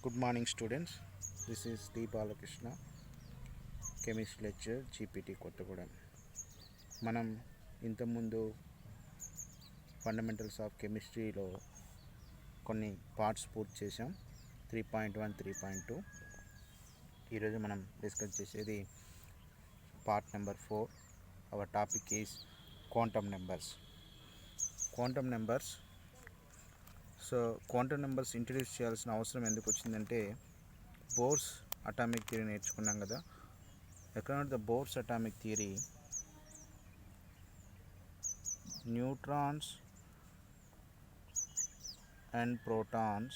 Good morning, students. This is D. Balakrishna, chemistry lecture GPT Kothagudem. మనం ఇంతకుముందు fundamentals of కెమిస్ట్రీలో కొన్ని పార్ట్స్ పూర్తి చేసాం. 3.1, 3.2. ఈరోజు మనం డిస్కస్ చేసేది part number 4. Our topic is quantum numbers. So quantum numbers introduce చేయాల్సిన అవసరం ఎందుకు వచ్చిందంటే, బోర్స్ అటామిక్ థియరీ నేర్చుకున్నాం కదా. according to the Bohr's atomic theory, neutrons and protons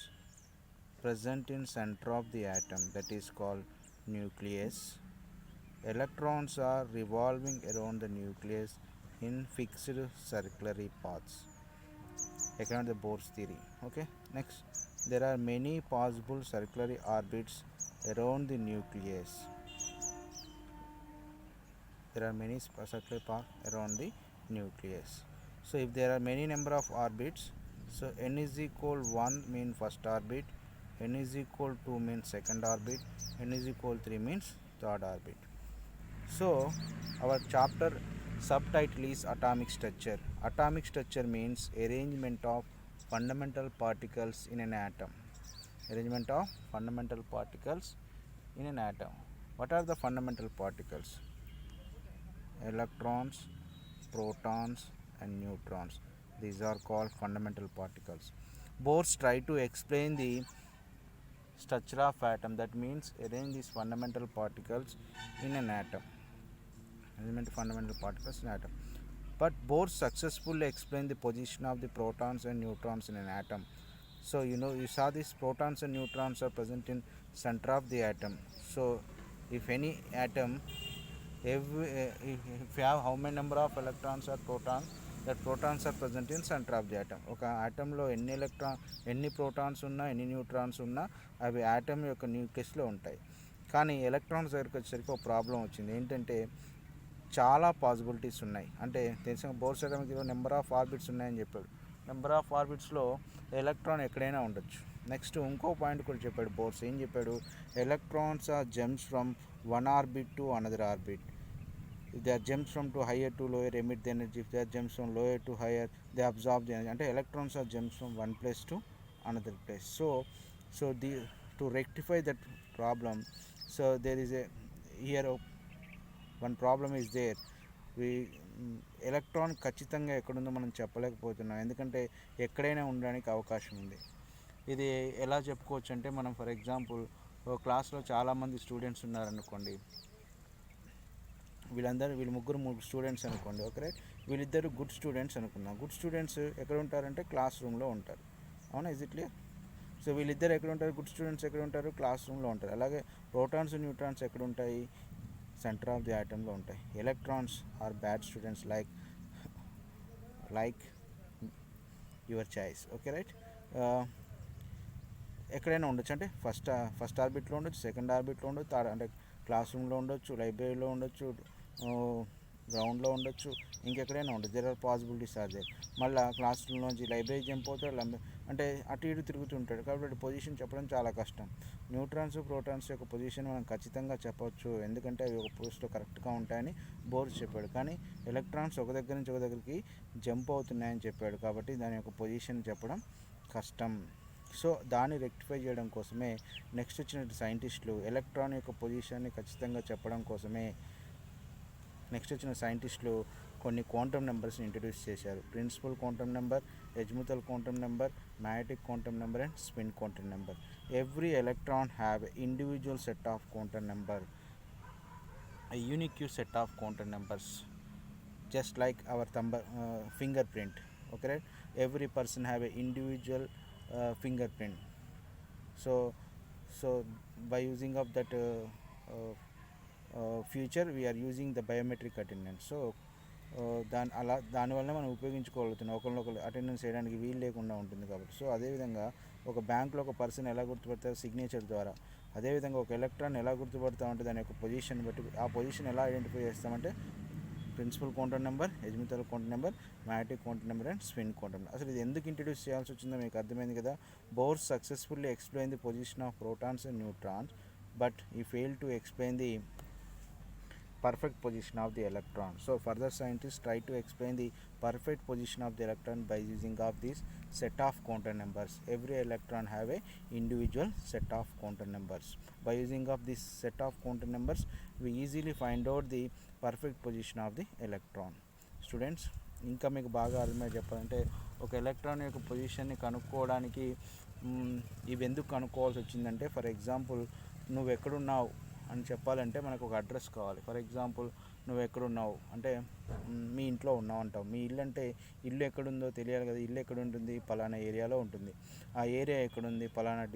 present in center of the atom, that is called nucleus. Electrons are revolving around the nucleus in fixed circular paths, according to the Bohr's theory. Okay, next, there are many possible circular orbits around the nucleus. There are many circular paths around the nucleus. So if there are many number of orbits, so n is equal 1 means first orbit, n is equal 2 means second orbit, n is equal 3 means third orbit. So our chapter subtitle is atomic structure. Atomic structure means arrangement of fundamental particles in an atom. Arrangement of fundamental particles in an atom. What are the fundamental particles? Electrons, protons and neutrons. These are called fundamental particles. Bohr tried to explain the structure of atom, that means arrange these fundamental particles in an atom. Arrangement of fundamental particles in an atom. But Bohr successfully explained the position of the protons and neutrons in an atom. So you saw these protons and neutrons are present in center of the atom. So if any atom, if you have how many number of electrons or protons, that protons are present in center of the atom. ఒక ఆటంలో ఎన్ని protons ఉన్నా ఎన్ని neutrons ఉన్నా అవి atom యొక్క న్యూక్లియస్లో ఉంటాయి. కానీ electrons దగ్గరికి వచ్చేసరికి ఒక ప్రాబ్లం వచ్చింది. ఏంటంటే చాలా పాసిబిలిటీస్ ఉన్నాయి. అంటే తెలిసిన బోర్స్ అటామిక్ థియరీలో నెంబర్ ఆఫ్ ఆర్బిట్స్ ఉన్నాయని చెప్పాడు. నెంబర్ ఆఫ్ ఆర్బిట్స్లో ఎలక్ట్రాన్ ఎక్కడైనా ఉండొచ్చు. నెక్స్ట్ ఇంకో పాయింట్ కూడా చెప్పాడు బోర్స్. ఏం చెప్పాడు? Electrons are jumps from one orbit to another orbit. If they are jumps from to higher to lower, emit the energy. If they are jumps from lower to higher, they absorb the energy. And electrons are jumps from one place to another place. So to rectify that problem, so there is one problem is there. Electron ఖచ్చితంగా ఎక్కడుందో మనం చెప్పలేకపోతున్నాం, ఎందుకంటే ఎక్కడైనా ఉండడానికి అవకాశం ఉంది. ఇది ఎలా చెప్పుకోవచ్చు అంటే, మనం ఫర్ ఎగ్జాంపుల్ ఒక క్లాస్లో చాలామంది స్టూడెంట్స్ ఉన్నారనుకోండి. వీళ్ళు ముగ్గురు స్టూడెంట్స్ అనుకోండి. ఓకే, వీళ్ళిద్దరు గుడ్ స్టూడెంట్స్ అనుకున్నాం. గుడ్ స్టూడెంట్స్ ఎక్కడ ఉంటారంటే క్లాస్ రూమ్లో ఉంటారు. అవునా? Is it clear? సో వీళ్ళిద్దరు ఎక్కడ ఉంటారు? గుడ్ స్టూడెంట్స్ ఎక్కడ ఉంటారు? క్లాస్ రూమ్లో ఉంటారు. అలాగే ప్రోటాన్స్ న్యూట్రాన్స్ ఎక్కడ ఉంటాయి? సెంటర్ ఆఫ్ ది ఆటంలో ఉంటాయి. Electrons are bad students like your choice. Okay, right. ఎక్కడైనా ఉండొచ్చు. అంటే ఫస్ట్ ఆర్బిట్లో ఉండొచ్చు, సెకండ్ ఆర్బిట్లో ఉండొచ్చు, థర్డ్ అంటే క్లాస్ రూమ్లో ఉండొచ్చు, లైబ్రరీలో ఉండొచ్చు, గ్రౌండ్లో ఉండొచ్చు, ఇంకెక్కడైనా ఉండొచ్చు. There are possibilities are there. మళ్ళీ క్లాస్ రూమ్లోంచి లైబ్రరీ జంప్ అవుతాడు, అంటే అటు ఇటు తిరుగుతుంటాడు. కాబట్టి పొజిషన్ చెప్పడం చాలా కష్టం. న్యూట్రాన్స్, ప్రోటాన్స్ యొక్క పొజిషన్ మనం ఖచ్చితంగా చెప్పవచ్చు, ఎందుకంటే అవి ఒక పోస్ట్లో కరెక్ట్గా ఉంటాయని బోర్ చెప్పాడు. కానీ ఎలక్ట్రాన్స్ ఒక దగ్గర నుంచి ఒక దగ్గరికి జంప్ అవుతున్నాయని చెప్పాడు, కాబట్టి దాని యొక్క పొజిషన్ చెప్పడం కష్టం. సో దాన్ని రెక్టిఫై చేయడం కోసమే నెక్స్ట్ వచ్చిన సైంటిస్టులు ఎలక్ట్రాన్ యొక్క పొజిషన్ని ఖచ్చితంగా చెప్పడం కోసమే నెక్స్ట్ వచ్చిన సైంటిస్టులు కొన్ని క్వాంటమ్ నెంబర్స్ని ఇంట్రడ్యూస్ చేశారు. Principal quantum number, azimuthal quantum number, magnetic quantum number and spin quantum number. Every electron have a individual set of quantum number, a unique set of quantum numbers, just like our fingerprint. Okay, right? Every person have a individual fingerprint. So by using of that future, we are using the biometric attendance. So దానివల్ల మనం ఉపయోగించుకోగలుగుతున్నాం, ఒకరినొకరు attendance చేయడానికి వీలు లేకుండా ఉంటుంది కాబట్టి. So అదేవిధంగా ఒక బ్యాంక్లో ఒక పర్సన్ ఎలా గుర్తుపడతారు? సిగ్నేచర్ ద్వారా. అదేవిధంగా ఒక ఎలక్ట్రాన్ ఎలా గుర్తుపడతామంటే దాని యొక్క పొజిషన్ బట్టి. ఆ పొజిషన్ ఎలా ఐడెంటిఫై చేస్తామంటే principal quantum number, azimuthal quantum number, magnetic quantum number and spin quantum number. అసలు ఇది ఎందుకు ఇంట్రడ్యూస్ చేయాల్సి వచ్చిందో మీకు అర్థమైంది కదా. Bohr successfully explain the position of protons and neutrons, but he fail to explain the perfect position of the electron. So further scientists try to explain the perfect position of the electron by using of this set of quantum numbers. Every electron have a individual set of quantum numbers. By using of this set of quantum numbers, we easily find out the perfect position of the electron. Students, ఇంకా మీకు బాగా అర్థమై చెప్పాలంటే ఒక electron యొక్క పొజిషన్ని కనుక్కోవడానికి ఇవి ఎందుకు కనుక్కోవాల్సి వచ్చిందంటే, ఫర్ ఎగ్జాంపుల్ నువ్వు ఎక్కడున్నావు అని చెప్పాలంటే మనకు ఒక అడ్రస్ కావాలి. ఫర్ ఎగ్జాంపుల్ నువ్వు ఎక్కడున్నావు అంటే మీ ఇంట్లో ఉన్నావు అంటావు. మీ ఇల్లు అంటే ఇల్లు ఎక్కడుందో తెలియాలి కదా. ఇల్లు ఎక్కడ ఉంటుంది? పలానా ఏరియాలో ఉంటుంది. ఆ ఏరియా ఎక్కడుంది? పలానా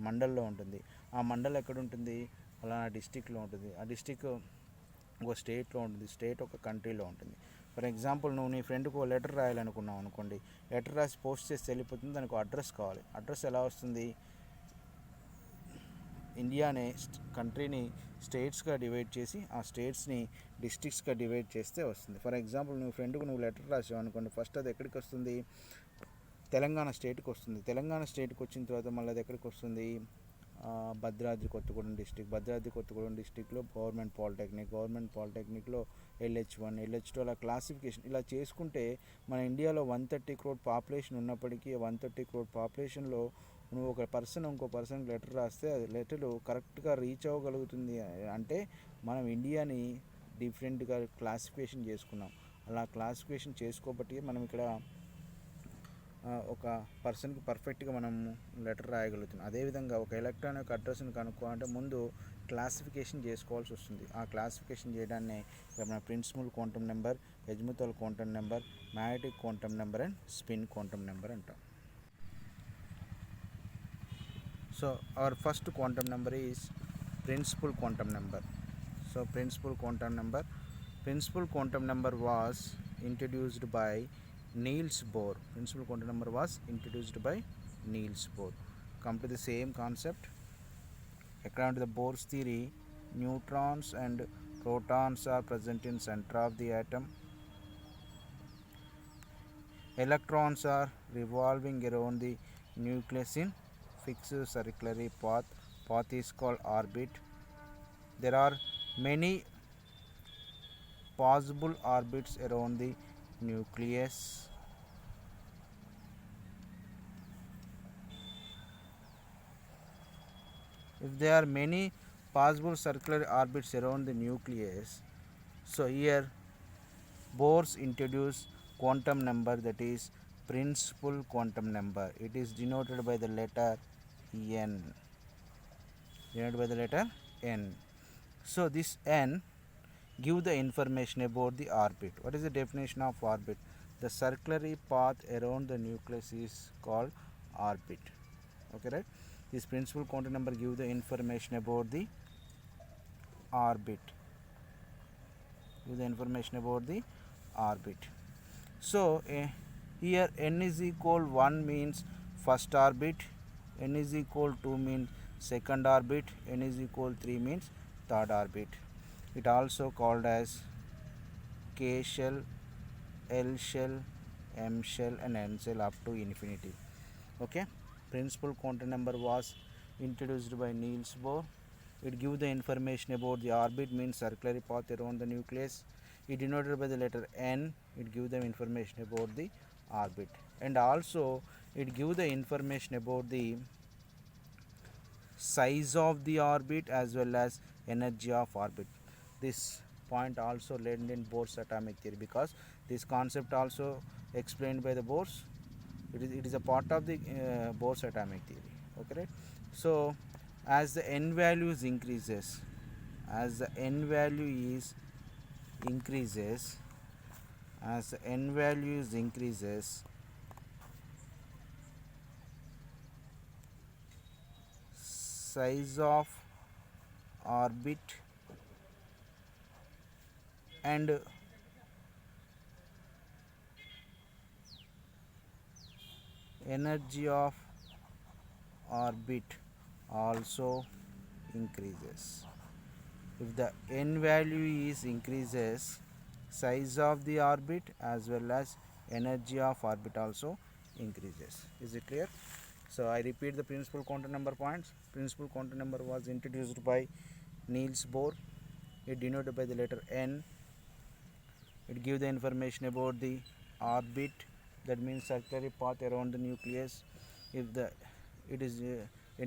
మండల్లో ఉంటుంది. ఆ మండల్ ఎక్కడ ఉంటుంది? పలానా డిస్టిక్లో ఉంటుంది. ఆ డిస్టిక్ ఒక స్టేట్లో ఉంటుంది. స్టేట్ ఒక కంట్రీలో ఉంటుంది. ఫర్ ఎగ్జాంపుల్ నువ్వు నీ ఫ్రెండ్కి ఒక లెటర్ రాయాలనుకున్నావు అనుకోండి. లెటర్ రాసి పోస్ట్ చేసి వెళ్ళిపోతుంది. దానికి అడ్రస్ కావాలి. అడ్రస్ ఎలా వస్తుంది? ఇండియానే కంట్రీని స్టేట్స్గా డివైడ్ చేసి ఆ స్టేట్స్ని డిస్ట్రిక్ట్స్గా డివైడ్ చేస్తే వస్తుంది. ఫర్ ఎగ్జాంపుల్ నువ్వు ఫ్రెండ్కు నువ్వు లెటర్ రాసావు అనుకోండి. ఫస్ట్ అది ఎక్కడికి వస్తుంది? తెలంగాణ స్టేట్కి వస్తుంది. తెలంగాణ స్టేట్కి వచ్చిన తర్వాత మళ్ళీ అది ఎక్కడికి వస్తుంది? భద్రాద్రి కొత్తగూడెం డిస్టిక్. భద్రాద్రి కొత్తగూడెం డిస్టిక్లో గవర్నమెంట్ పాలిటెక్నిక్లో LH1 LH2 అలా క్లాసిఫికేషన్ ఇలా చేసుకుంటే మన ఇండియాలో 130 crore పాపులేషన్ ఉన్నప్పటికీ 130 crore పాపులేషన్లో నువ్వు ఒక పర్సన్ ఇంకో పర్సన్కి లెటర్ రాస్తే అది లెటరు కరెక్ట్గా రీచ్ అవ్వగలుగుతుంది. అంటే మనం ఇండియాని డిఫరెంట్గా క్లాసిఫికేషన్ చేసుకున్నాం. అలా క్లాసిఫికేషన్ చేసుకోబట్టి మనం ఇక్కడ ఒక పర్సన్కి పర్ఫెక్ట్గా మనం లెటర్ రాయగలుగుతున్నాం. అదేవిధంగా ఒక ఎలక్ట్రాన్ యొక్క అడ్రస్ని కనుక్కోవాలంటే ముందు క్లాసిఫికేషన్ చేసుకోవాల్సి వస్తుంది. ఆ క్లాసిఫికేషన్ చేయడాన్ని మన principal quantum number, azimuthal quantum number, magnetic quantum number and spin quantum number అంటాం. So our first quantum number is principal quantum number. So principal quantum number was introduced by Niels Bohr. Principal quantum number was introduced by Niels Bohr. Come to the same concept. According to the Bohr's theory, neutrons and protons are present in center of the atom. Electrons are revolving around the nucleus in fixed circular path. Path is called orbit. There are many possible orbits around the nucleus. If there are many possible circular orbits around the nucleus, so here Bohr's introduced quantum number, that is principal quantum number. It is denoted by the letter N. So this N give the information about the orbit. What is the definition of orbit? The circular path around the nucleus is called orbit. Okay, right? This principal quantum number give the information about the orbit. So here n is equal 1 means first orbit, n is equal 2 means second orbit, n is equal 3 means third orbit. It also called as K shell, L shell, M shell and N shell up to infinity. Okay, principal quantum number was introduced by Niels Bohr. It gives the information about the orbit, means circular path around the nucleus. It denoted by the letter N. It gives them information about the orbit, and also it gives the information about the size of the orbit as well as energy of orbit. This point also led in Bohr's atomic theory, because this concept also explained by the Bohr's. It is a part of the Bohr's atomic theory. Okay, right? So as the n values increases, size of orbit and energy of orbit also increases. If the n value is increases, size of the orbit as well as energy of orbit also increases. Is it clear? So I repeat the principal quantum number points. Principal quantum number was introduced by Niels Bohr. It denoted by the letter N. It gives the information about the orbit, that means circular path around the nucleus. If the it is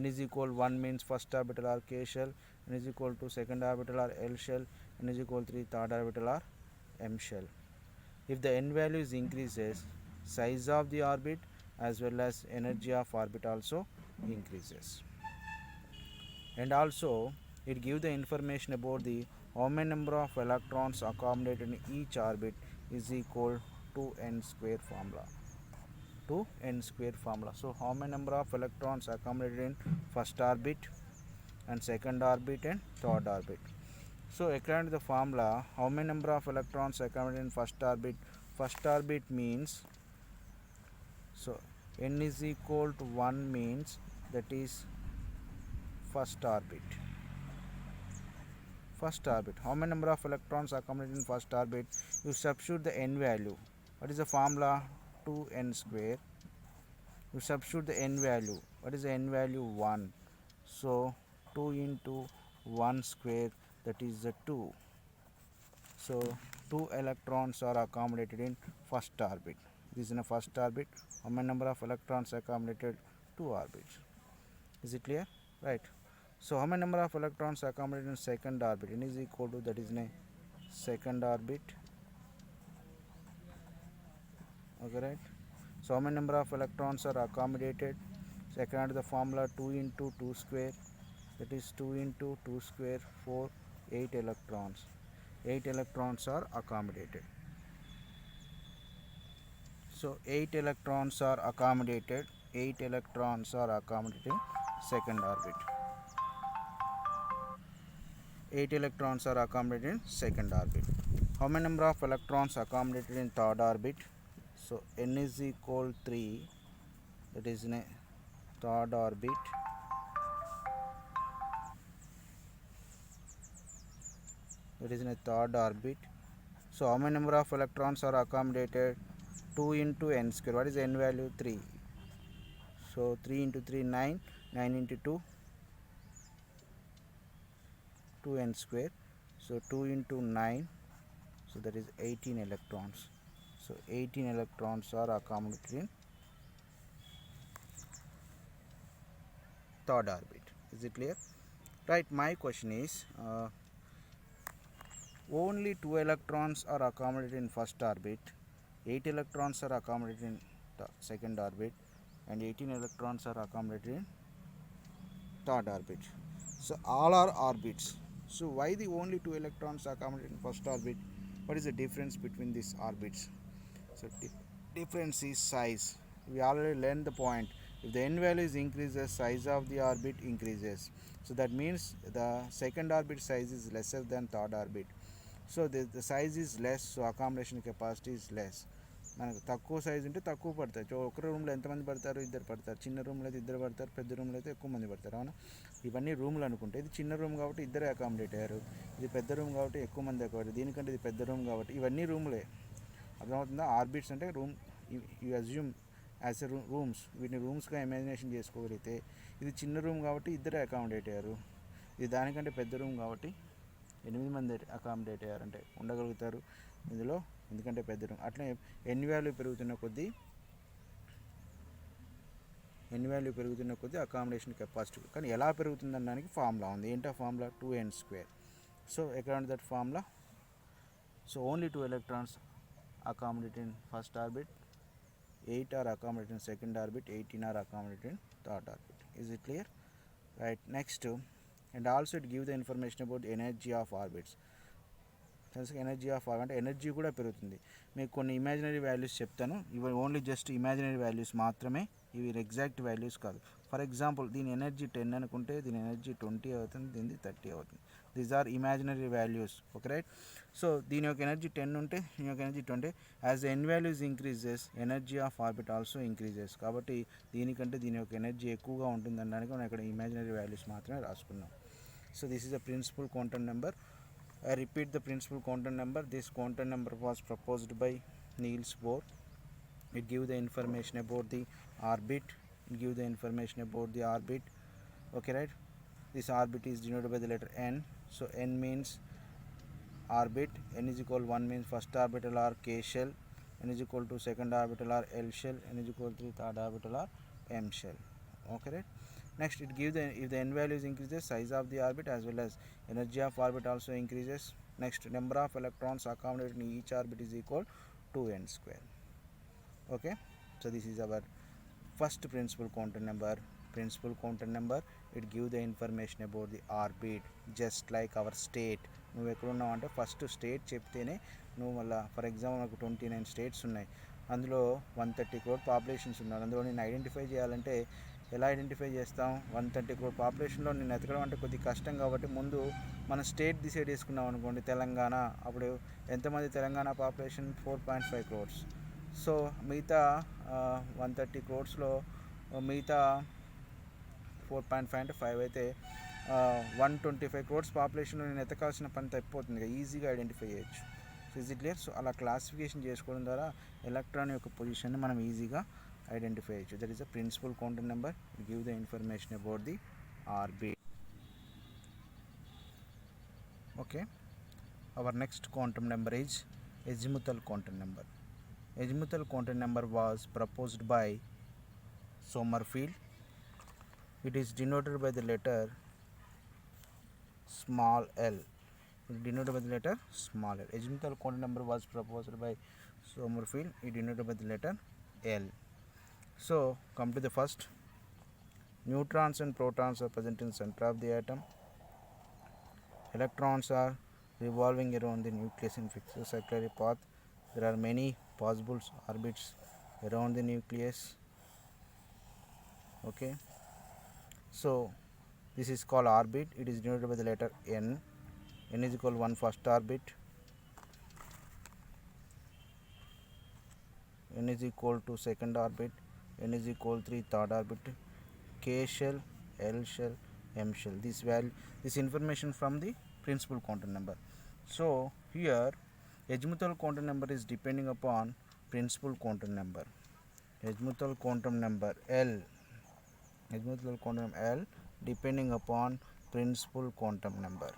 n is equal 1 means first orbital or K shell, n is equal to second orbital or L shell, n is equal to third orbital or M shell. If the n value is increases, size of the orbit as well as energy of orbit also increases. And also it gives the information about the how many number of electrons accommodated in each orbit is equal to n square formula. To n square formula. So how many number of electrons accommodated in first orbit and second orbit and third orbit. So according to the formula, how many number of electrons accommodated in first orbit? First orbit means, so n is equal to 1 means that is first orbit. First orbit, how many number of electrons accommodated in first orbit? You substitute the n value. What is the formula? 2n square. You substitute the n value. What is the n value? 1. So 2 into 1 square, that is the 2. So 2 electrons are accommodated in first orbit. This is in a first orbit. How many number of electrons accommodated? 2 orbits. Is it clear? Right. So how many number of electrons accommodated in second orbit? N is equal to, that is in a second orbit. Okay, right. So how many number of electrons are accommodated? So according to the formula, 2 into 2 square, that is 2 into 2 square, 4, 8 electrons. 8 electrons are accommodated. So 8 electrons are accommodated. 8 electrons are accommodated in second orbit. 8 electrons are accommodated in second orbit. How many number of electrons accommodated in third orbit? So n is equal 3, that is in a third orbit. That is in a third orbit. So how many number of electrons are accommodated? 2 into n square. What is the n value? 3. So 3 into 3, 9. 9 into 2, 2n square. So 2 into 9, so that is 18 electrons. So 18 electrons are accommodated in third orbit. Is it clear? Right. My question is, only 2 electrons are accommodated in first orbit, 8 electrons are accommodated in the second orbit, and 18 electrons are accommodated in third orbit. So all are orbits. So why the only 2 electrons are accommodated in first orbit? What is the difference between these orbits? So difference is size. We already learned the point. If the n value is increases, size of the orbit increases. So that means the second orbit size is lesser than third orbit. So the size is less, so accommodation capacity is less. మనకు తక్కువ size ఉంటే తక్కువ పడతాయి. ఒక రూమ్లో ఎంతమంది పడతారు? ఇద్దరు పడతారు. చిన్న రూమ్లో అయితే ఇద్దరు పడతారు, పెద్ద రూమ్లో అయితే ఎక్కువ మంది పడతారు. అవునా? ఇవన్నీ రూమ్లు అనుకుంటే ఇది చిన్న రూమ్ కాబట్టి ఇద్దరే అకామిడేట్ అయ్యారు, ఇది పెద్ద రూమ్ కాబట్టి ఎక్కువ మంది అకామిడేట్, దీనికంటే ఇది పెద్ద రూమ్ కాబట్టి ఇవన్నీ రూమ్లే. అర్థమవుతుందా? ఆర్బిట్స్ అంటే room, you assume as a rooms, వీటిని రూమ్స్గా ఇమాజినేషన్ చేసుకోగలిగితే ఇది చిన్న రూమ్ కాబట్టి ఇద్దరే అకామిడేట్ అయ్యారు, ఇది దానికంటే పెద్ద రూమ్ కాబట్టి 8 మంది అకామిడేట్ అయ్యారంటే ఉండగలుగుతారు ఇందులో, ఎందుకంటే పెద్ద రూమ్. అట్లే ఎన్ వాల్యూ పెరుగుతున్న కొద్దీ అకామిడేషన్ కెపాసిటీ. కానీ ఎలా పెరుగుతుందనడానికి ఫార్ములా ఉంది. ఏంటో formula? 2n square. So according that formula, so only 2 electrons accommodated in first orbit, 8 are accommodated in second orbit, 18 are accommodated in third orbit. Is it clear? Right. Next, and also it gives the information about the energy of orbits. Energy of orbit అంటే energy కూడా పెరుగుతుంది. మీకు కొన్ని imaginary values చెప్తాను, ఇవి only just imaginary values మాత్రమే, ఇవి exact values కాదు. ఫర్ ఎగ్జాంపుల్ దీని ఎనర్జీ 10 అనుకుంటే దీని ఎనర్జీ 20 అవుతుంది, దీనిది 30 అవుతుంది. These are imaginary values. Okay, right. So దీని యొక్క ఎనర్జీ 10 ఉంటే దీని యొక్క energy 20. As the N values increases, energy of orbit also increases. కాబట్టి దీనికంటే దీని యొక్క ఎనర్జీ ఎక్కువగా ఉంటుంది అనడానికి మనం ఇక్కడ ఇమాజినరీ వాల్యూస్ మాత్రమే రాసుకున్నాం. So this is the principal quantum number. I repeat the principal quantum number. This quantum number was proposed by Niels Bohr. It gives the information about the orbit. It gives the information about the orbit. Okay, right? This orbit is denoted by the letter n. So n means orbit. N is equal 1 means first orbital or k shell. N is equal to second orbital or L shell. N is equal to third orbital or M shell. Okay, right? Next, it gives the if the n values increases, size of the orbit as well as energy of orbit also increases. Next, number of electrons accommodated in each orbit is equal to n square. Okay, so this is our first principal quantum number. Principal quantum number, it gives the information about the orbit, just like our state. నువ్వు ఎక్కడ ఉన్నావు అంటే first state చెప్తేనే నువ్వు మళ్ళీ for example నాకు 29 states ఉన్నాయి, అందులో 130 crore పాపులేషన్స్ ఉన్నారు. అందులో నేను ఐడెంటిఫై చేయాలంటే ఎలా ఐడెంటిఫై చేస్తాం? 130 crore పాపులేషన్లో నేను ఎతకడం అంటే కొద్దిగా కష్టం కాబట్టి ముందు మన స్టేట్ డిసైడ్ చేసుకున్నాం అనుకోండి, తెలంగాణ. అప్పుడు ఎంతమంది తెలంగాణ పాపులేషన్? 4.5 crores. సో మిగతా 130 crores మిగతా 4.5 అంటే 5 అయితే 125 crores పాపులేషన్లో నేను ఎతకాల్సిన పని తప్పిపోతుంది, ఈజీగా ఐడెంటిఫై చేయొచ్చు. So is it clear? So అలా క్లాసిఫికేషన్ చేసుకోవడం ద్వారా ఎలక్ట్రాన్ యొక్క పొజిషన్ని మనం ఈజీగా ఐడెంటిఫై చేయొచ్చు. That is the principal quantum number. Give the information about the orbit. Okay, our next quantum number is azimuthal quantum number. Azimuthal quantum number was proposed by Sommerfeld. It is denoted by the letter small l. Denoted by the letter small l. Azimuthal quantum number was proposed by Sommerfeld. It denoted by the letter L. So come to the first. Neutrons and protons are present in the center of the atom. Electrons are revolving around the nucleus in fixed circular path. There are many possible orbits around the nucleus. Okay, so this is called orbit. It is denoted by the letter n. N is equal to 1 first orbit, n is equal to second orbit, n is equal to 3 third orbit, k shell, L shell, M shell. This information from the principal quantum number. So here azimuthal quantum number is depending upon principal quantum number. Azimuthal quantum number L. Azimuthal quantum L depending upon principal quantum number.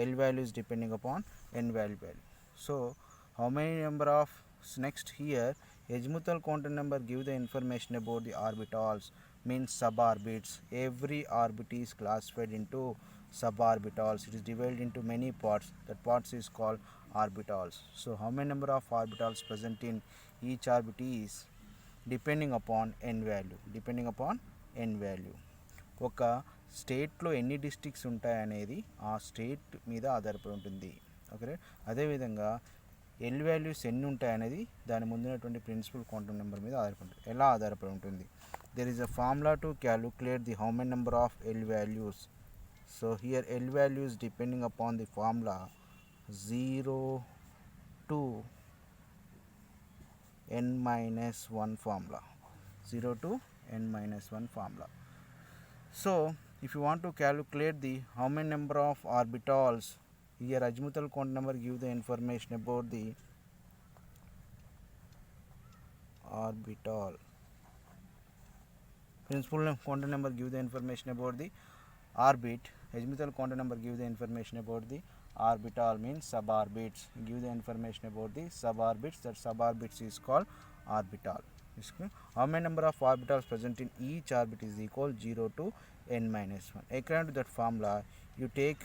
L value is depending upon n value. So how many number of next here azimuthal quantum number give the information about the orbitals, means suborbits. Every orbit is classified into suborbitals. It is divided into many parts. That parts is called orbitals. So how many number of orbitals present in each orbit is depending upon n value. Depending upon n value. ఒక స్టేట్లో ఎన్ని districts ఉంటాయనేది ఆ state మీద ఆధారపడి ఉంటుంది. Okay, అదేవిధంగా L values ఎన్ని ఉంటాయనేది దాని ముందున్నటువంటి ప్రిన్సిపల్ క్వాంటమ్ నెంబర్ మీద ఆధారపడి ఉంటుంది. There is a formula to calculate the how many number of L values. So here L values depending upon the formula 0 to n-1 formula. 0 to n-1 formula. So if you want to calculate the how many number of orbitals, here azimuthal quantum number give the information about the orbital. Principal quantum number give the information about the orbit. Azimuthal quantum number give the information about the orbital, means suborbits. Give the information about the suborbits. That suborbits is called orbital. How many number of orbitals present in each orbit is equal 0 to n-1. According to that formula, you take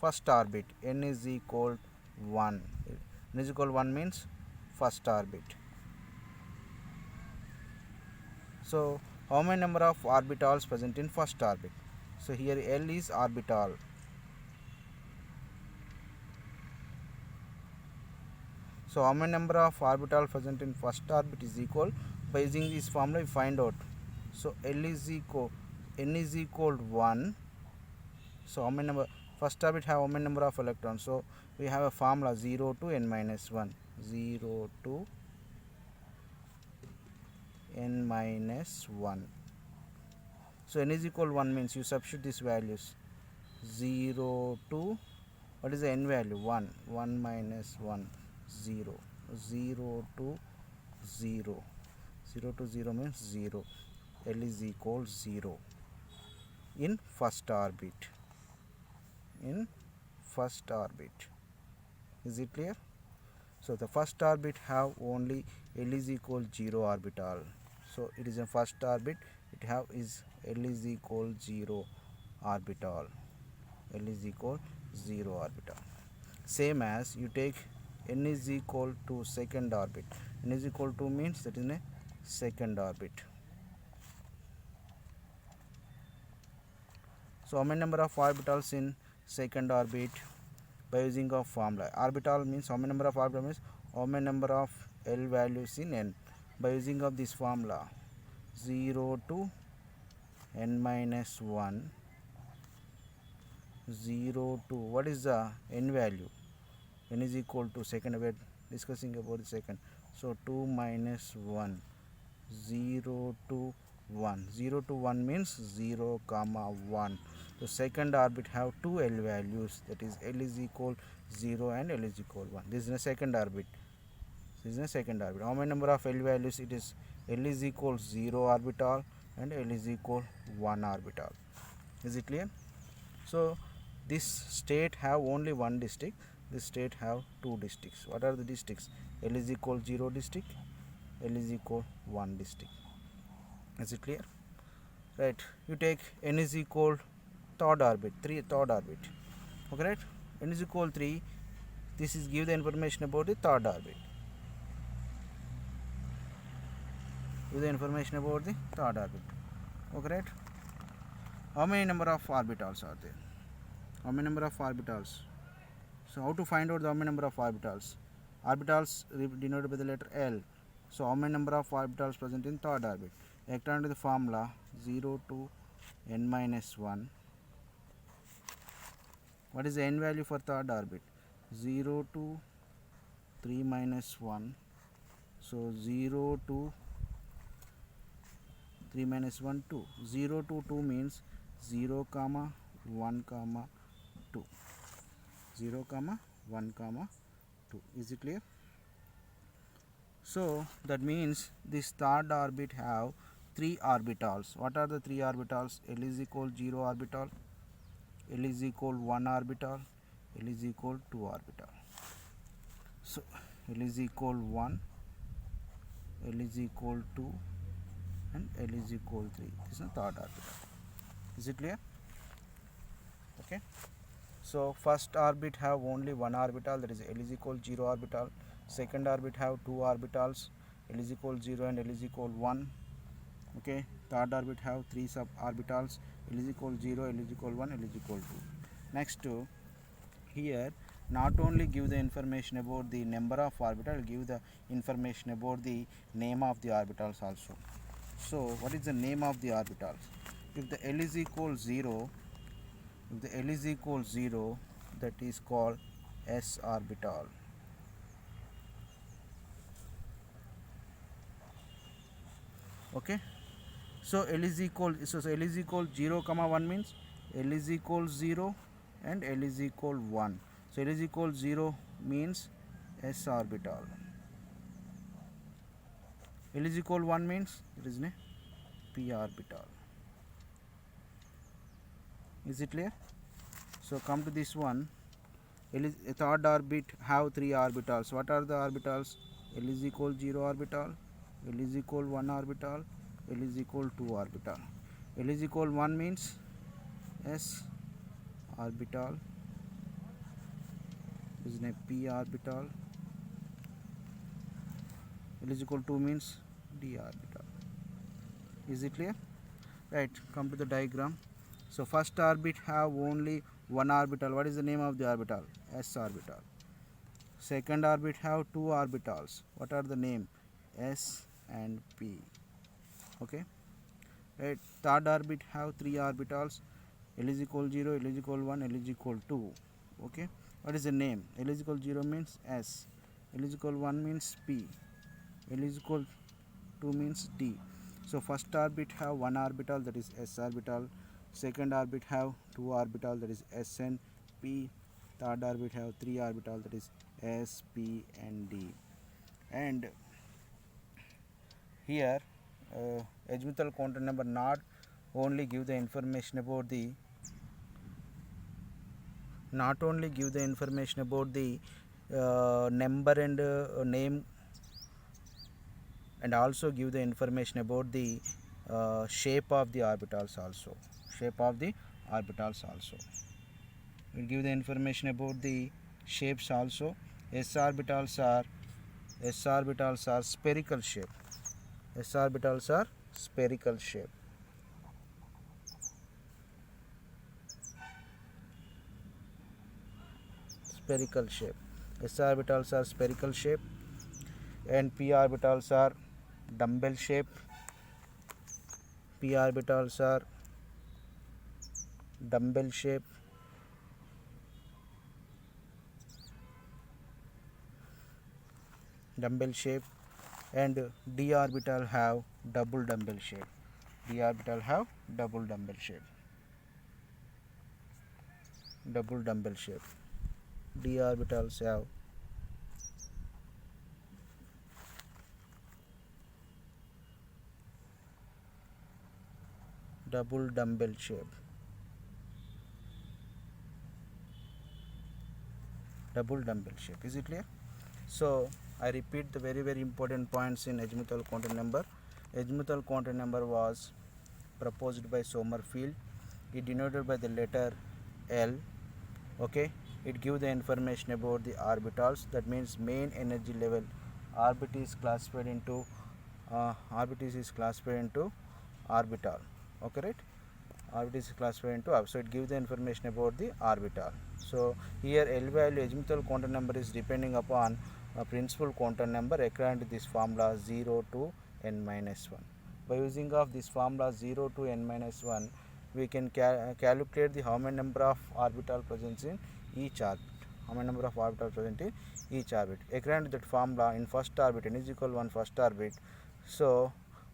first orbit, n is equal 1. N is equal 1 means first orbit. So how many number of orbitals present in first orbit? So here L is orbital. So how many number of orbitals present in first orbit is equal, by using this formula we find out. So n is equal 1. So how many number, first orbit have how many number of electrons? So we have a formula 0 to n-1. 0 to n-1. So So n is equal 1 means you substitute these values 0 to, what is the n value? 1. 1 minus 1, 0. 0 to 0. 0 to 0 means 0. L is equal 0 in first orbit. In first orbit. Is it clear? So the first orbit have only L is equal 0 orbital. So it is a first orbit, it have is L is equal 0 orbital. L is equal 0 orbital. Same as you take n is equal to second orbit. N is equal to means that is in a second orbit. So how many number of orbitals in second orbit? By using of formula. Orbital means how many number of orbitals means how many number of L values in n. By using of this formula 0 to n minus 1, 0 to, what is the n value? N is equal to, second, we are discussing about the second. So 2 minus 1, 0 to 1. 0 to 1 means 0 comma 1. So second orbit have two L values, that is L is equal 0 and L is equal 1. This is a second orbit. This is a second orbit. How many number of L values? It is L is equal 0 orbital and L is equal 1 orbital. Is it clear? So this state have only one district. This state have two districts. What are the districts? L is equal 0 district, L is equal 1 district. Is it clear? Right. You take n is equal third orbit, third orbit. Okay, right? N is equal 3. This is give the information about the third orbit. Give the information about the third orbit. Okay, right? How many number of orbitals are there? How many number of orbitals? So how to find out the how many number of orbitals? Orbitals denoted by the letter L. So how many number of orbitals present in third orbit? According to the formula 0 to n minus 1. What is the n value for third orbit? 0 to 3 minus 1. So 0 to 3 minus 1, 2. 0 to 2 means 0 comma 1 comma 2. 0 comma 1 comma 2. Is it clear? So that means this third orbit have 3 orbitals. What are the 3 orbitals? L is equal 0 orbital, L is equal 1 orbital, L is equal 2 orbital. So L is equal 1, L is equal 2 and L is equal 3. This is the third orbital. Is it clear? Okay. So first orbit have only one orbital, that is L is equal 0 orbital. Second orbit have two orbitals, L is equal 0 and L is equal 1. Okay. Third orbit have three sub orbitals, L is equal 0, L is equal 1, L is equal 2. Next to here, not only give the information about the number of orbitals, give the information about the name of the orbitals also. So what is the name of the orbitals? If the L is equal 0, if the L is equal 0, that is called S orbital. Okay. So L is equal, so L is equal 0 comma 1 means L is equal 0 and L is equal 1. So L is equal 0 means S orbital. L is equal 1 means it is a P orbital. Is it clear? So come to this one. L is a third orbit have 3 orbitals. What are the orbitals? L is equal 0 orbital, L is equal 1 orbital, L is equal 2 orbital. L is equal 1 means S orbital, is a P orbital. L is equal 2 means D orbital. Is it clear? Right. Come to the diagram. So first orbit have only one orbital. What is the name of the orbital? S orbital. Second orbit have two orbitals. What are the name? S and P. Okay. Right. Third orbit have three orbitals. L is equal 0, L is equal 1, L is equal 2. Okay. What is the name? L is equal 0 means S. L is equal 1 means P. L is equal 2 means D. So first orbit have one orbital, that is s orbital. Second orbit have two orbital, that is s and p. Third orbit have three orbital, that is s, p and d. And here azimuthal quantum number not only give the information about the number and name, and also give the information about the shape of the orbitals also. Will give the information about the shapes also. S orbitals are spherical shape. S orbitals are spherical shape. S orbitals are spherical shape, and p orbitals are dumbbell shape. And d orbital have double dumbbell shape. D orbitals have double dumbbell shape. Double dumbbell shape. D orbitals have double dumbbell shape. Is it clear? So I repeat the very very important points in azimuthal quantum number. Azimuthal quantum number was proposed by Sommerfeld. It denoted by the letter L. Okay, it gives the information about the orbitals. That means main energy level. Orbit is classified into orbital. Okay, right? Orbit is classified into orbital. So it gives the information about the orbital. So here L value azimuthal quantum number is depending upon a principal quantum number according to this formula 0 to n minus 1. By using of this formula 0 to n minus 1, we can calculate the how many number of orbital present in each orbit. According to that formula, in first orbit n is equal 1 first orbit. So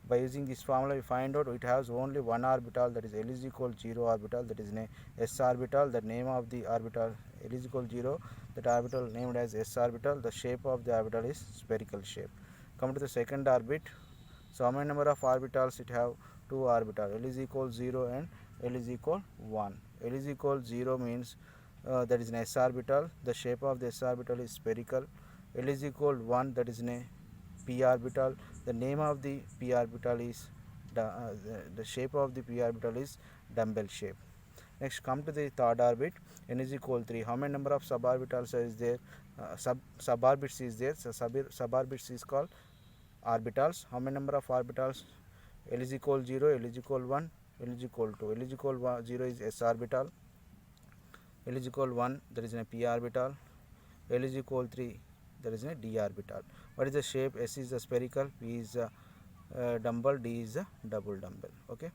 by using this formula, we find out it has only one orbital, that is L is equal 0 orbital, that is s orbital. The name of the orbital L is equal 0, that orbital named as s orbital. The shape of the orbital is spherical shape. Come to the second orbit. So how many number of orbitals it have? Two orbitals, L is equal 0 and L is equal 1. L is equal 0 means that is an s orbital. The shape of the s orbital is spherical. L is equal 1, that is a p orbital. The name of the p orbital is the shape of the p orbital is dumbbell shape. Next, come to the third orbit. N is equal 3. How many number of suborbitals is there? Suborbits is there. So suborbits is called orbitals. How many number of orbitals? L is equal 0, L is equal 1, L is equal 2. L is equal 0 is s orbital. L is equal 1, there is a p orbital. L is equal 3, there is a d orbital. What is the shape? S is a spherical, p is a dumbbell, d is a double dumbbell. Okay.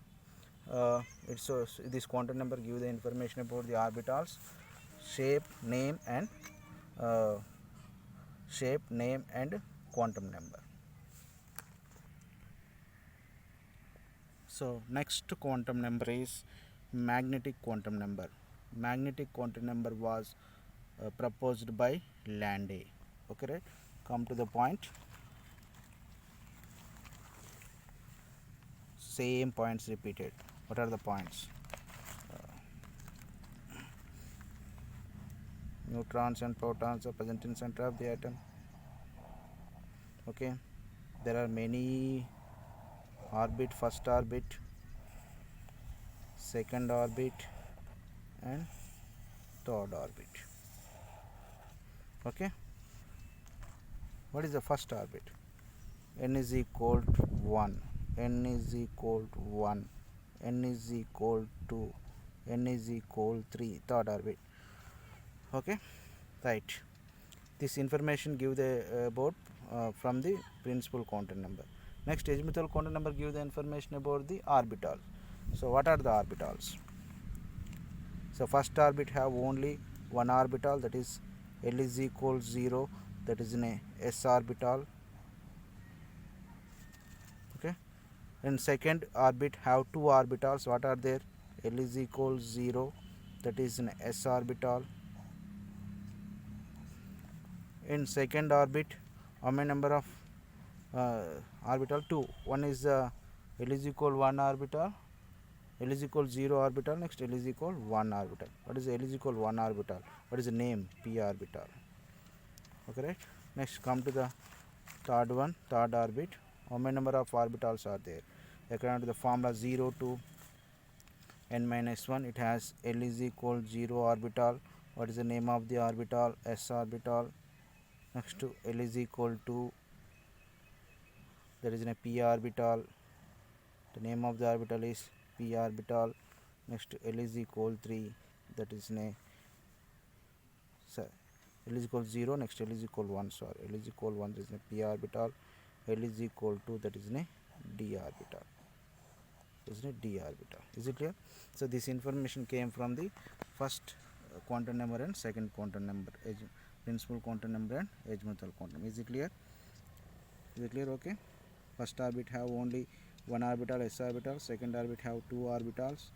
This quantum number give the information about the orbitals, shape, name and quantum number. So next quantum number is magnetic quantum number. Magnetic quantum number was proposed by Landé. Okay, right? Come to the point. Same points repeated. What are the points? Neutrons and protons are present in center of the atom. Okay, there are many orbit, first orbit, second orbit and third orbit. Okay, what is the first orbit? N is equal to 1, N is equal to 1, N is equal to 2, N is equal 3, third orbit. Okay, right. This information give the about from the principal quantum number. Next, azimuthal quantum number give the information about the orbital. So what are the orbitals? So first orbit have only one orbital, that is L is equal 0, that is in a s orbital. Okay, In second orbit have two orbitals. What are there? L is equal 0, that is an s orbital. In second orbit, how many number of uh, orbital? 2. One is L is equal 1 orbital, L is equal 0 orbital, next L is equal 1 orbital. What is L is equal 1 orbital? What is the name? P orbital. Okay, right? Next come to the third one, third orbit. How many number of orbitals are there? According to the formula 0 to n minus 1, it has L is equal 0 orbital. What is the name of the orbital? S orbital. Next to L is equal to, there is a p orbital. The name of the orbital is p orbital. Next to L is equal 3, that is a L is equal 0, next L is equal 1, sorry, L is equal 1, that is a p orbital. L is equal 2, that is a d orbital. Is it d orbital? Is it clear? So this information came from the first quantum number and second quantum number, principal quantum number and azimuthal quantum. Is it clear? Is it clear? Okay. First orbit have only one orbital, s orbital. Second orbit have two orbitals,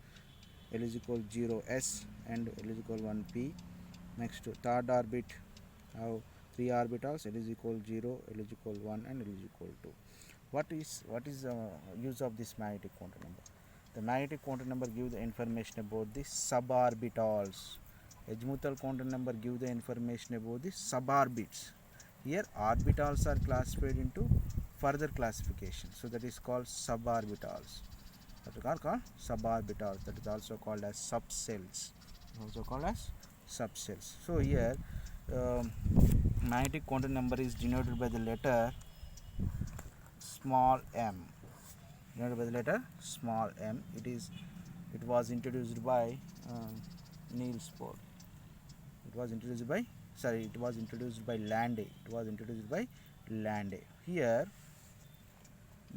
L is equal 0 s and L is equal 1 p. Next third orbit have three orbitals, L is equal 0, L is equal 1 and L is equal 2. What is the use of this magnetic quantum number? The magnetic quantum number give the information about the suborbitals. Azimuthal quantum number give the information about the suborbits. Here orbitals are classified into further classification, so that is called suborbitals. That is called suborbitals. That is also called as subcells. So here magnetic quantum number is denoted by the letter small m. Denoted by the letter small m. It was introduced by Niels Bohr. It was introduced by Landé. Here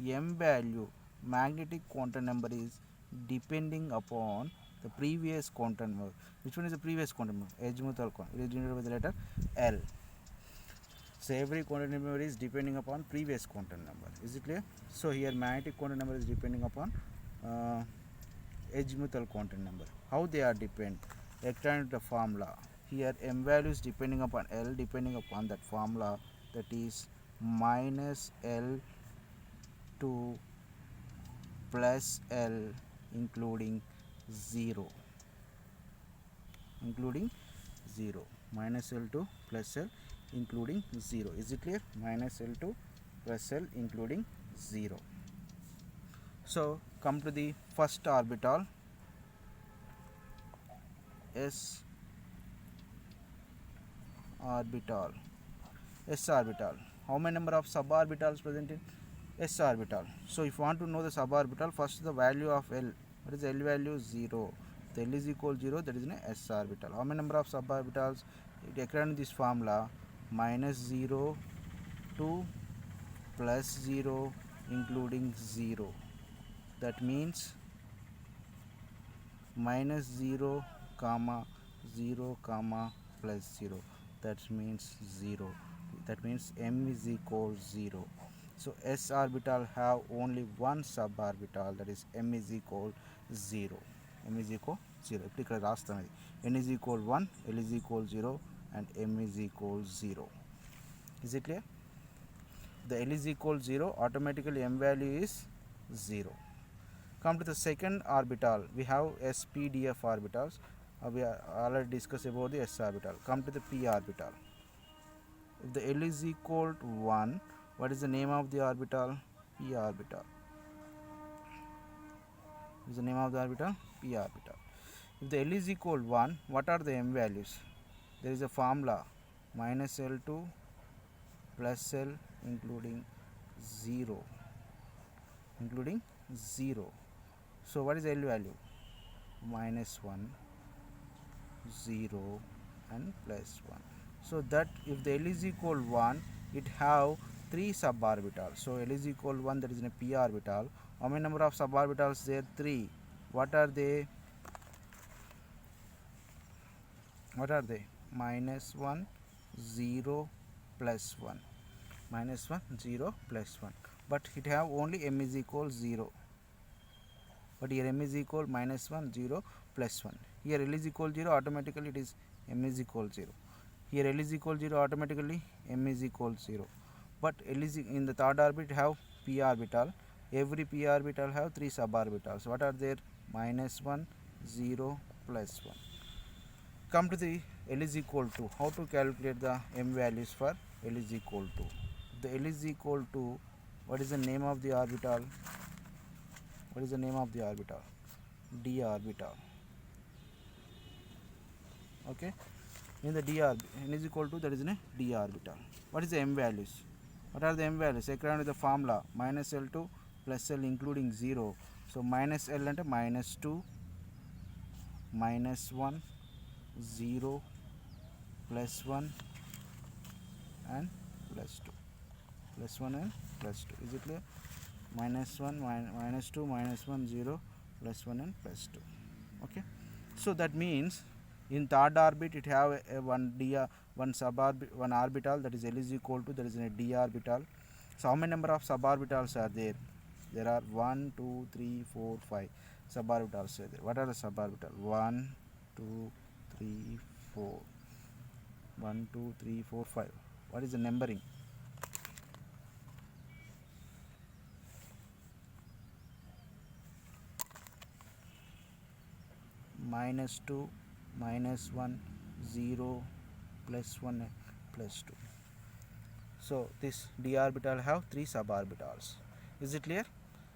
m value, magnetic quantum number, is depending upon the previous quantum number. Which one is the previous quantum number? Azimuthal quantum. It is denoted by the letter L. So every quantum number is depending upon previous quantum number. Is it clear? So here magnetic quantum number is depending upon azimuthal quantum number. How they are depend? According to the formula. Here m value is depending upon L, depending upon that formula, that is minus L to plus L including 0. Minus L to plus L including 0. Is it clear? Minus L to plus L including 0. So come to the first orbital, s orbital. How many number of suborbitals present in s orbital? So if you want to know the suborbital, first the value of L. What is L value? 0. The L is equal 0, that is an s orbital. How many number of suborbitals? According to this formula, minus 0 to plus 0 including 0. That means minus 0 comma 0 comma plus 0. That means 0. That means m is equal 0. So s orbital have only one suborbital, that is m is equal 0. M is equal 0. ఇక్కడ రాస్తాను. n is equal 1, L is equal 0 and m is equal 0. Is it clear? The L is equal 0, automatically m value is 0. Come to the second orbital, we have s, p, d, f orbitals. We already discussed about the s orbital. Come to the p orbital. If the L is equal to 1, what is the name of the orbital? P orbital. Is the name of the orbital? P orbital. If the L is equal to 1, what are the m values? There is a formula, minus L to plus L including 0. So what is L value? Minus 1, 0 and plus 1. So that if the L is equal 1, it have 3 suborbitals. So L is equal 1, that is in a p orbital. How many number of suborbitals there? 3. What are they? Minus 1, 0, plus 1. Minus 1, 0, plus 1. but it have only m is equal 0. But here m is equal minus 1, 0, plus 1. Here L is equal 0, automatically it is m is equal 0. Here L is equal 0, automatically m is equal 0. But L is in the third orbit have p orbital. Every p orbital have 3 suborbitals. What are there? Minus 1, 0, plus 1. Come to the L is equal to. How to calculate the m values for L is equal to? The L is equal to, what is the name of the orbital? What is the name of the orbital? D orbital. Okay. In the d orbital, n is equal to, that is in a d orbital. What is the m values? What are the m values? According to the formula, minus L2 plus L including 0. So minus L and minus 2, minus 1, 0, plus 1 and plus 2. Plus 1 and plus 2. Is it clear? Minus 1, minus 2, minus 1, 0, plus 1 and plus 2. Okay. So that means in third orbit it have a one orbital, that is L is equal to, that is in a d orbital. So how many number of suborbitals are there? There are 1, 2, 3, 4, 5 suborbitals are there. What are the suborbitals? 1, 2, 3, 4. 1, 2, 3, 4, 5. What is the numbering? Minus 2, minus 1, 0, plus 1, plus 2. So this d orbital have 3 suborbitals. Is it clear?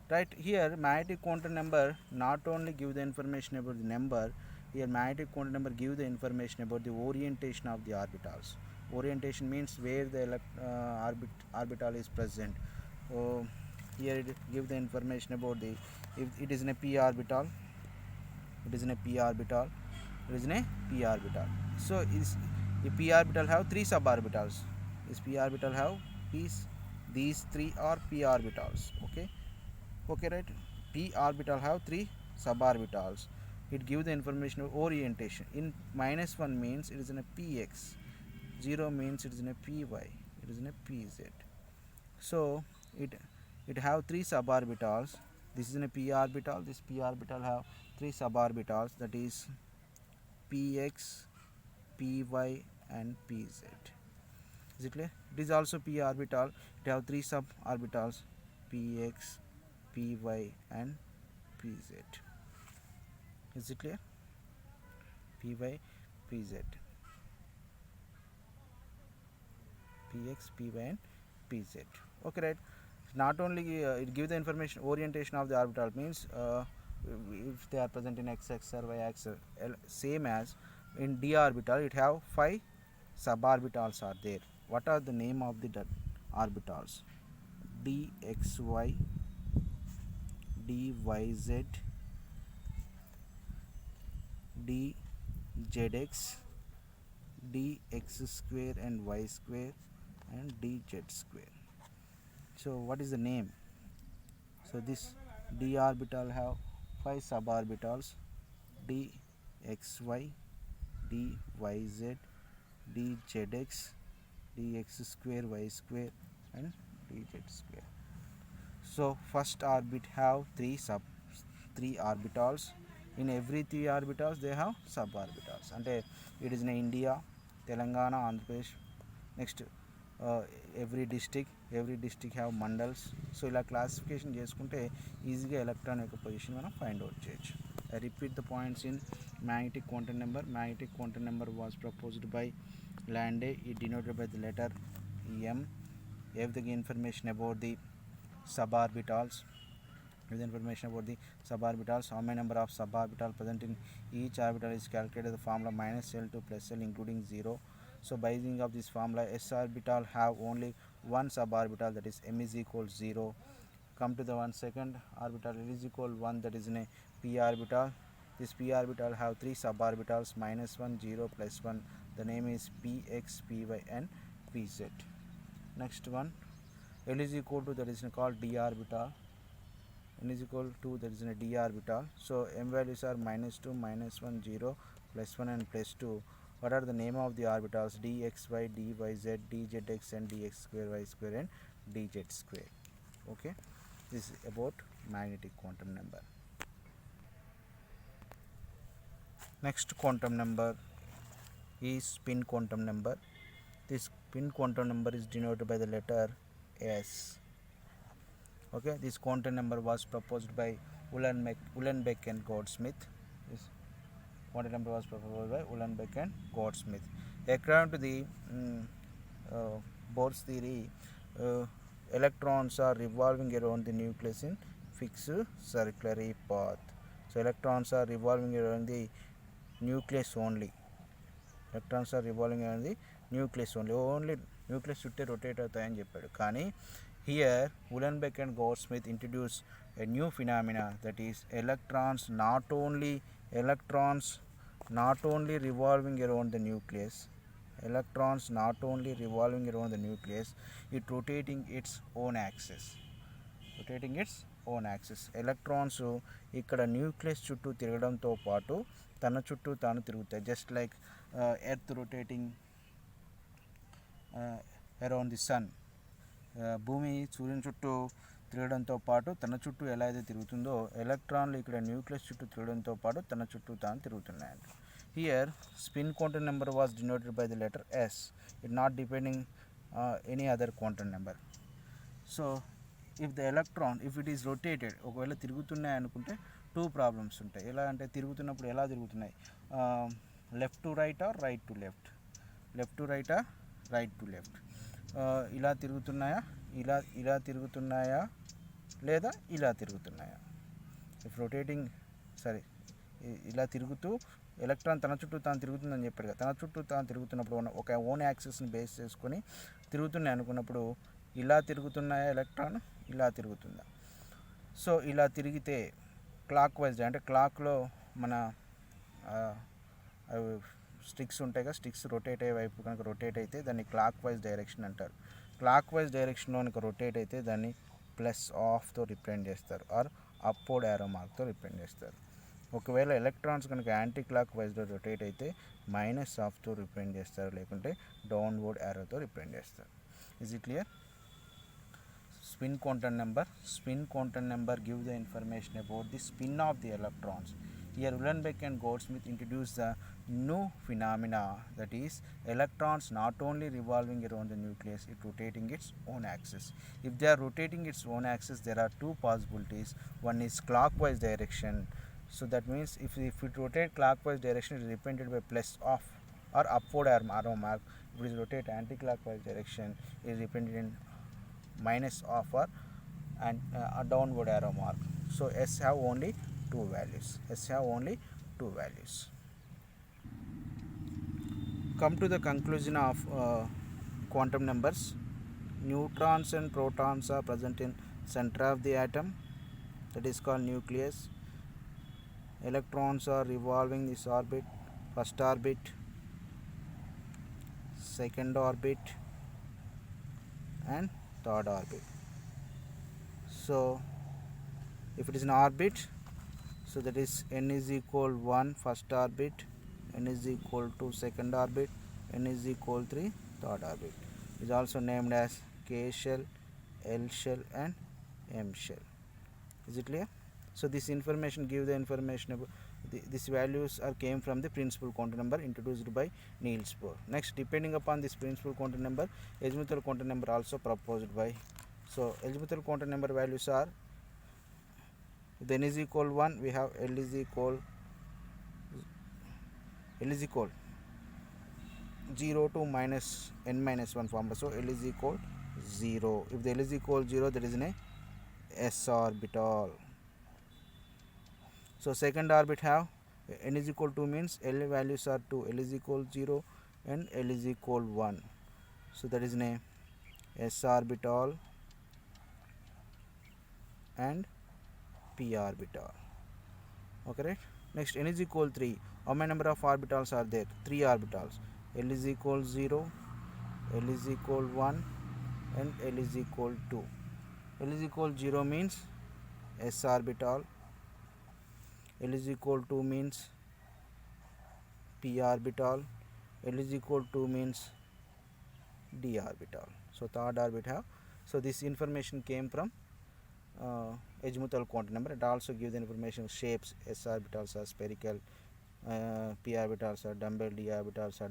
Right, here magnetic quantum number not only give the information about the number, here magnetic quantum number give the information about the orientation of the orbitals. Orientation means where the orbital is present. So here it give the information about the, if it is in a p orbital, it is in a p orbital, it is in a p orbital. So is the p orbital have 3 suborbitals. Is p orbital have these 3 are p orbitals. Okay. Okay, right? P orbital have 3 suborbitals. It gives the information of orientation. In minus 1 means it is in a px, 0 means it is in a py, it is in a pz. So it have 3 suborbitals. This is in a p orbital. This p orbital have 3 suborbitals, that is px, py and pz. Is it clear? It is also p orbital. It have 3 suborbitals, px, py and pz. Is it clear? Py, pz, px, py and pz. Okay, right? Not only it gives the information orientation of the orbital, means if they are present in x-axis or y-axis, same as in d orbital it have 5 suborbitals are there. What are the name of the orbitals? dxy, dyz, dzx, dx square and y square and dz square. So what is the name? So this d orbital have 5 suborbitals, dxy, dyz, dzx, dx square, y square and dz square. So first orbit have 3 orbitals. In every 3 orbitals they have suborbitals. And it is in India, Telangana, Andhra Pradesh. Next every district have mandals. So ఇలా classification చేసుకుంటే ఈజీగా electron యొక్క position మనం find out చేయొచ్చు. I repeat the points in magnetic quantum number. Magnetic quantum number was proposed by Landé. It denoted by the letter m. Gave the information about the suborbitals. With information about the suborbitals, how many number of suborbitals present in each orbital is calculated. The formula minus L2 plus L including 0. So by using of this formula, s orbital have only one suborbital, that is m is equal 0. Come to the one second orbital, L is equal 1, that is in a p orbital. This p orbital have 3 suborbitals, minus 1, 0, plus 1. The name is px, py and pz. Next one, L is equal to, that is called d orbital. N is equal to, that is in a d orbital. So m values are minus 2, minus 1, 0, plus 1 and plus 2. What are the name of the orbitals? dxy, dyz, dzx and dx square, y square and dz square. Okay, this is about magnetic quantum number. Next quantum number is spin quantum number. This spin quantum number is denoted by the letter S. Okay, this quantum number was proposed by Uhlenbeck and Goudsmit. This quantum number was proposed by Uhlenbeck and Goudsmit. According to the Bohr's theory, electrons are revolving around the nucleus in fixed circular path. So electrons are revolving around the nucleus only. Electrons are revolving around the nucleus only. Only nucleus చుట్టే rotate అవుతాయని చెప్పాడు. కానీ here Uhlenbeck and Goudsmit introduced a new phenomena, that is electrons not only revolving around the nucleus, it rotating its own axis. Electrons ఇక్కడ nucleus చుట్టూ తిరగడంతో పాటు తన చుట్టూ తాను తిరుగుతాయి. Just like earth rotating around the sun. భూమి సూర్యుని చుట్టూ తిరగడంతో పాటు తన చుట్టూ ఎలా అయితే తిరుగుతుందో ఎలక్ట్రాన్లు ఇక్కడ న్యూక్లియస్ చుట్టూ తిరగడంతో పాటు తన చుట్టూ తాను తిరుగుతున్నాయంట. Here spin quantum number was denoted by the letter S. It not depending any other quantum number. So if the electron if it is rotated, ఒకవేళ తిరుగుతున్నాయి అనుకుంటే టూ ప్రాబ్లమ్స్ ఉంటాయి. ఎలా అంటే తిరుగుతున్నప్పుడు ఎలా తిరుగుతున్నాయి, left to right are right to left, right to left, ఇలా తిరుగుతున్నాయా, ఇలా తిరుగుతున్నాయా, లేదా ఇలా తిరుగుతున్నాయా. ఇఫ్ రొటేటింగ్ ఇలా తిరుగుతూ ఎలక్ట్రాన్ తన చుట్టూ తాను తిరుగుతుందని చెప్పాడు కదా, తన చుట్టూ తాను తిరుగుతున్నప్పుడు ఒక ఓన్ యాక్సిస్ని బేస్ చేసుకొని తిరుగుతున్నాయి అనుకున్నప్పుడు ఇలా తిరుగుతున్నాయా ఎలక్ట్రాన్, ఇలా తిరుగుతుందా. సో ఇలా తిరిగితే క్లాక్ వైజ్, అంటే క్లాక్లో మన స్టిక్స్ ఉంటాయి కదా, స్టిక్స్ రొటేట్ అయ్యే వైపు కనుక రొటేట్ అయితే దాన్ని క్లాక్ వైజ్ డైరెక్షన్ అంటారు. క్లాక్ వైజ్ డైరెక్షన్లో కనుక రొటేట్ అయితే దాన్ని +తో రిప్రజెంట్ చేస్తారు, ఆర్ అప్వర్డ్ యారో మార్క్తో రిప్రజెంట్ చేస్తారు. ఒకవేళ ఎలక్ట్రాన్స్ కనుక యాంటీ క్లాక్ వైజ్లో రొటేట్ అయితే -తో రిప్రజెంట్ చేస్తారు, లేకుంటే డౌన్వర్డ్ యారోతో రిప్రజెంట్ చేస్తారు. Is it clear? Spin quantum number give the information about the spin of the electrons. Here Uhlenbeck and Goudsmit introduced the new phenomena, that is electrons not only revolving around the nucleus, it rotating its own axis. If they are rotating its own axis, there are two possibilities. One is clockwise direction. So that means if it rotate clockwise direction, it is represented by +, or upward arrow mark. If it is rotate anti-clockwise direction, it is represented in -, or and a downward arrow mark. So S have only two values. Come to the conclusion of quantum numbers. Neutrons and protons are present in center of the atom, that is called nucleus. Electrons are revolving this orbit, first orbit, second orbit, and third orbit. So if it is an orbit, so that is n is equal 1 first orbit, n is equal to second orbit, n is equal 3 third orbit. It is also named as K shell, L shell, and M shell. Is it clear? So this information give the information about these values came from the principal quantum number introduced by Niels Bohr. Next, depending upon this principal quantum number, azimuthal quantum number also proposed by. So azimuthal quantum number values are, if n is equal 1, we have L is equal 0 to -n-1 formula. So L is equal 0. If the L is equal 0, that is in a s orbital. So second orbit have n is equal 2 means L values are 2, L is equal 0 and L is equal 1. So that is in a s orbital and p orbital. Okay, right? Next, n is equal 3. How many number of orbitals are there? 3 orbitals. L is equal 0, L is equal 1 and L is equal 2. L is equal 0 means s orbital, L is equal 2 means p orbital, L is equal 2 means d orbital. So third orbit have. So this information came from azimuthal quantum number. It also gives the information of shapes. S orbitals are spherical, p orbitals are dumbbell, d orbitals are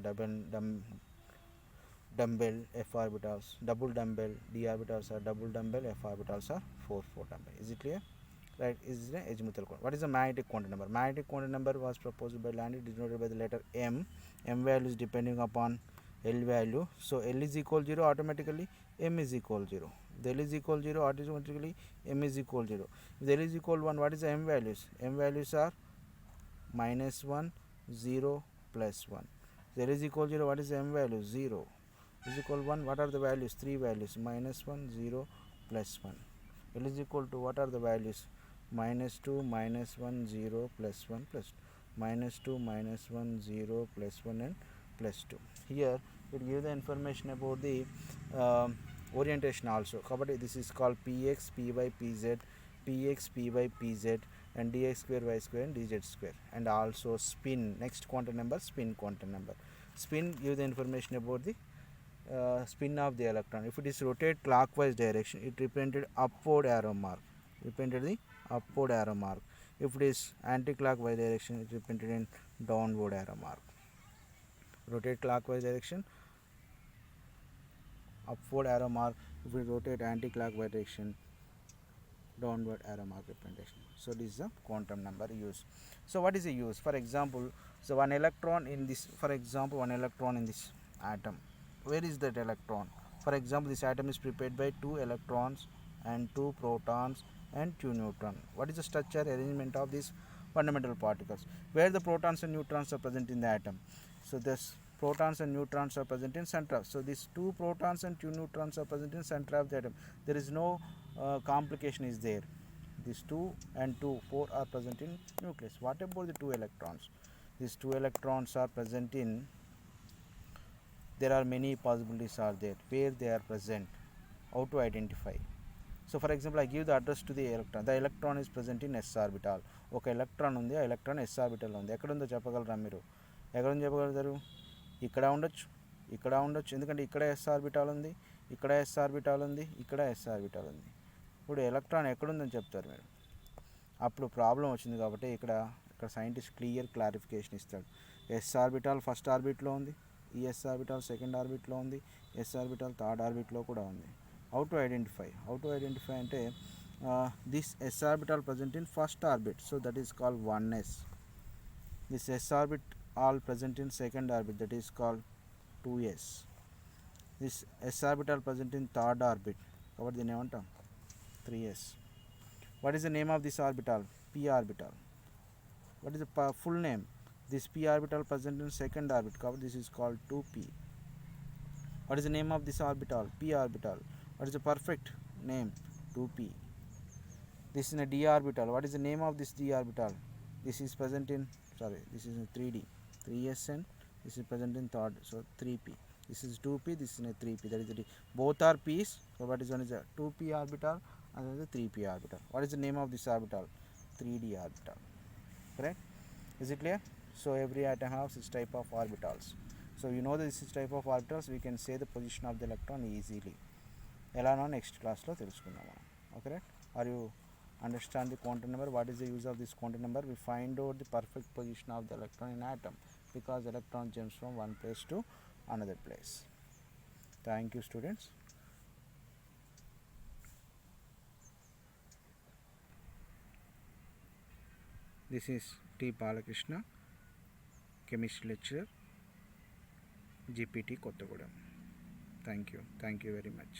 dumbbell, f orbitals double dumbbell, d orbitals are double dumbbell, f orbitals are 4 dumbbell. Is it clear? Right, is the azimuthal quantum. What is the magnetic quantum number? Magnetic quantum number was proposed by Landry, denoted by the letter m. M value is depending upon L value. So L is equal 0, automatically m is equal 0. If L is equal 0, automatically m is equal 0. If L is equal 1, what is the m values? M values are minus 1, 0, plus 1. If L is equal 0, what is the m value? 0. Is equal 1, what are the values? 3 values, minus 1, 0, plus 1. L is equal to, what are the values? Minus 2, minus 1, 0, plus 1, plus 2. Minus 2, minus 1, 0, plus 1 and plus 2. Here it gives the information about the orientation also. Kabatti, this is called px, py, pz, px, py, pz, and dx square, y square, and dz square. And also spin, next quantum number, spin quantum number. Spin gives the information about the spin of the electron. If it is rotate clockwise direction, it represented upward arrow mark. Represented the upward arrow mark. If it is anti-clockwise direction, it represented in downward arrow mark. Rotate clockwise direction, upward arrow mark. If we rotate anti-clockwise direction, downward arrow mark representation. So this is the quantum number used. So what is the use? For example, so one electron in this, for example, one electron in this atom. Where is that electron? For example, this atom is prepared by 2 electrons and 2 protons and 2 neutrons. What is the structure arrangement of these fundamental particles? Where the protons and neutrons are present in the atom? So this protons and neutrons are present in center. So these 2 protons and 2 neutrons are present in center of the atom. There is no complication is there. These 2 and 2, 4 are present in nucleus. What about the 2 electrons? These 2 electrons are present in, there are many possibilities are there where they are present, how to identify. So for example, I give the address to the electron is present in s orbital. Okay, electron undi, ఆ electron s orbital ఉంది. ఎక్కడ ఉందో చెప్పగలరా మీరు? ఎక్కడ ఉందో చెప్పగలుగుతారు? ఇక్కడ ఉండొచ్చు, ఇక్కడ ఉండొచ్చు, ఎందుకంటే ఇక్కడ s ఆర్బిటాల్ ఉంది, ఇక్కడ s ఆర్బిటాల్ ఉంది, ఇక్కడ s ఆర్బిటాల్ ఉంది. ఇప్పుడు ఎలక్ట్రాన్ ఎక్కడుందని చెప్తారు మీరు? అప్పుడు ప్రాబ్లం వచ్చింది కాబట్టి ఇక్కడ సైంటిస్ట్ క్లియర్ క్లారిఫికేషన్ ఇస్తాడు. s ఆర్బిటాల్ ఫస్ట్ ఆర్బిట్లో ఉంది, ఈ s ఆర్బిటాల్ సెకండ్ ఆర్బిట్లో ఉంది, s ఆర్బిటాల్ థర్డ్ ఆర్బిట్లో కూడా ఉంది. How to identify? How to identify ante this s orbital present in first orbit, so that is called 1s. This s orbit all present in second orbit, that is called 2s. This s orbital present in third orbit, cover the name 3s. What is the name of this orbital? p orbital. What is the full name? This p orbital present in second orbit, cover, this is called 2p. What is the name of this orbital? p orbital. What is the perfect name? 2p. This is a d orbital. What is the name of this d orbital? This is present in, this is in 3d, 3s, and this is present in third, so 3p. This is 2p, this is a 3p, that is the d. Both are p's. So what is one is a 2p orbital and another 3p orbital. What is the name of this orbital? 3d orbital. Correct? Is it clear? So every atom has this type of orbitals. So you know this is type of orbitals, we can say the position of the electron easily. ఎలానో next క్లాస్లో తెలుసుకుందాం మనం. Okay right? Are you understand the quantum number? What is the use of this quantum number? We find out the perfect position of the electron in atom, because electron jumps from one place to another place. Thank you students. This is T Balakrishna, chemistry lecturer, GPT Kothagudem. Thank you very much.